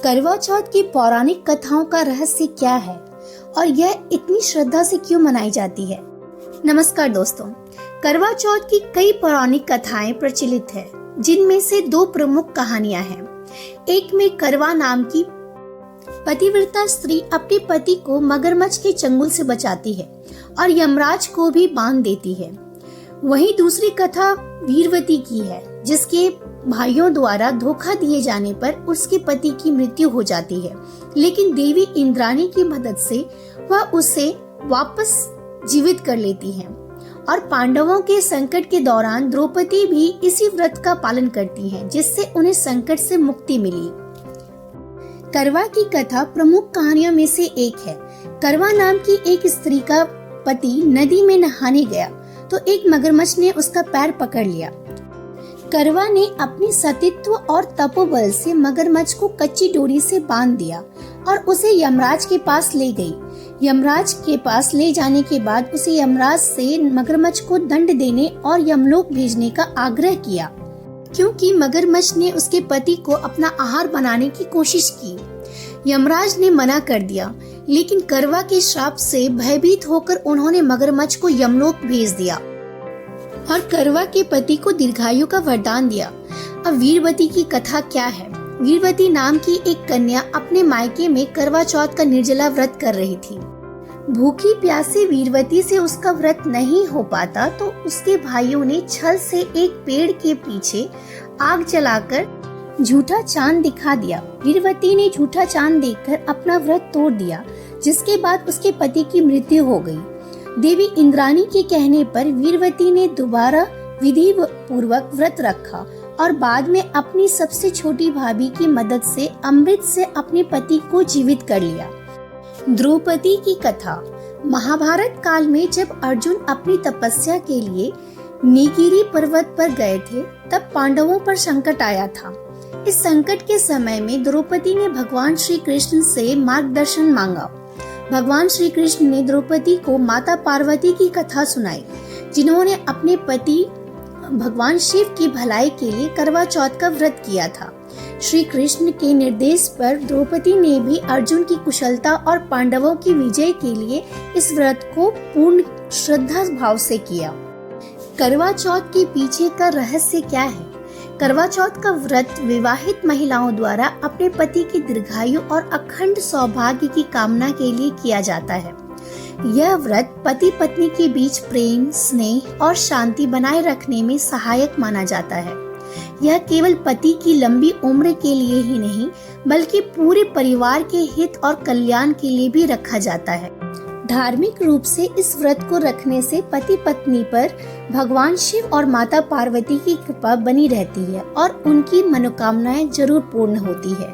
करवा चौथ की पौराणिक कथाओं का रहस्य क्या है और यह इतनी श्रद्धा से क्यों मनाई जाती है? नमस्कार दोस्तों, करवा चौथ की कई पौराणिक कथाएं प्रचलित है, जिनमें से दो प्रमुख कहानियां हैं। एक में करवा नाम की पतिव्रता स्त्री अपने पति को मगरमच्छ के चंगुल से बचाती है और यमराज को भी बांध देती है। वहीं दूसरी कथा वीरवती की है, जिसके भाइयों द्वारा धोखा दिए जाने पर उसके पति की मृत्यु हो जाती है, लेकिन देवी इंद्राणी की मदद से वह उसे वापस जीवित कर लेती है। और पांडवों के संकट के दौरान द्रौपदी भी इसी व्रत का पालन करती हैं, जिससे उन्हें संकट से मुक्ति मिली। करवा की कथा प्रमुख कहानियों में से एक है। करवा नाम की एक स्त्री का पति नदी में नहाने गया तो एक मगरमच्छ ने उसका पैर पकड़ लिया। करवा ने अपनी सतीत्व और तपोबल से मगरमच्छ को कच्ची डोरी से बांध दिया और उसे यमराज के पास ले गई। यमराज के पास ले जाने के बाद उसे यमराज से मगरमच्छ को दंड देने और यमलोक भेजने का आग्रह किया, क्योंकि मगरमच्छ ने उसके पति को अपना आहार बनाने की कोशिश की। यमराज ने मना कर दिया, लेकिन करवा के श्राप से भयभीत होकर उन्होंने मगरमच्छ को यमलोक भेज दिया और करवा के पति को दीर्घायु का वरदान दिया। अब वीरवती की कथा क्या है? वीरवती नाम की एक कन्या अपने मायके में करवा चौथ का निर्जला व्रत कर रही थी। भूखी प्यासी वीरवती से उसका व्रत नहीं हो पाता तो उसके भाइयों ने छल से एक पेड़ के पीछे आग जलाकर झूठा चांद दिखा दिया। वीरवती ने झूठा चांद देखकर अपना व्रत तोड़ दिया, जिसके बाद उसके पति की मृत्यु हो गई। देवी इंद्राणी के कहने पर वीरवती ने दोबारा विधि पूर्वक व्रत रखा और बाद में अपनी सबसे छोटी भाभी की मदद से अमृत से अपने पति को जीवित कर लिया। द्रौपदी की कथा। महाभारत काल में जब अर्जुन अपनी तपस्या के लिए नीलगिरी पर्वत पर गए थे, तब पांडवों पर संकट आया था। इस संकट के समय में द्रौपदी ने भगवान श्री कृष्ण से मार्गदर्शन मांगा। भगवान श्री कृष्ण ने द्रौपदी को माता पार्वती की कथा सुनाई, जिन्होंने अपने पति भगवान शिव की भलाई के लिए करवा चौथ का व्रत किया था। श्री कृष्ण के निर्देश पर द्रौपदी ने भी अर्जुन की कुशलता और पांडवों की विजय के लिए इस व्रत को पूर्ण श्रद्धा भाव से किया। करवा चौथ के पीछे का रहस्य क्या है? करवा चौथ का व्रत विवाहित महिलाओं द्वारा अपने पति की दीर्घायु और अखंड सौभाग्य की कामना के लिए किया जाता है। यह व्रत पति पत्नी के बीच प्रेम, स्नेह और शांति बनाए रखने में सहायक माना जाता है। यह केवल पति की लंबी उम्र के लिए ही नहीं, बल्कि पूरे परिवार के हित और कल्याण के लिए भी रखा जाता है। धार्मिक रूप से इस व्रत को रखने से पति पत्नी पर भगवान शिव और माता पार्वती की कृपा बनी रहती है और उनकी मनोकामनाएं जरूर पूर्ण होती है।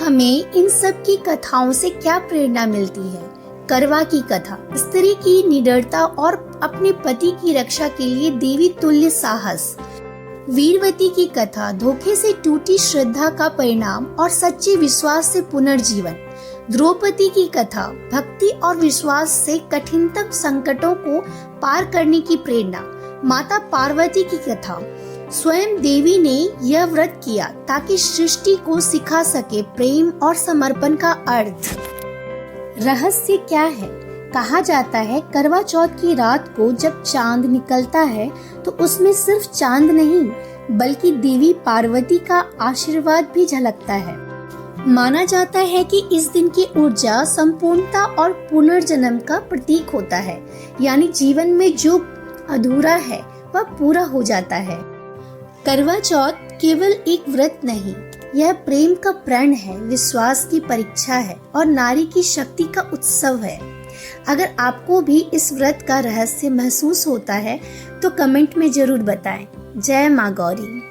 हमें इन सब की कथाओं से क्या प्रेरणा मिलती है? करवा की कथा स्त्री की निडरता और अपने पति की रक्षा के लिए देवी तुल्य साहस। वीरवती की कथा धोखे से टूटी श्रद्धा का परिणाम और सच्चे विश्वास से पुनर्जीवन। द्रौपदी की कथा भक्ति और विश्वास से कठिनतम संकटों को पार करने की प्रेरणा। माता पार्वती की कथा स्वयं देवी ने यह व्रत किया ताकि सृष्टि को सिखा सके प्रेम और समर्पण का अर्थ। रहस्य क्या है? कहा जाता है करवा चौथ की रात को जब चांद निकलता है तो उसमें सिर्फ चांद नहीं, बल्कि देवी पार्वती का आशीर्वाद भी झलकता है। माना जाता है कि इस दिन की ऊर्जा संपूर्णता और पुनर्जन्म का प्रतीक होता है, यानी जीवन में जो अधूरा है वह पूरा हो जाता है। करवा चौथ केवल एक व्रत नहीं, यह प्रेम का प्रण है, विश्वास की परीक्षा है और नारी की शक्ति का उत्सव है। अगर आपको भी इस व्रत का रहस्य महसूस होता है तो कमेंट में जरूर बताएं। जय मां गौरी।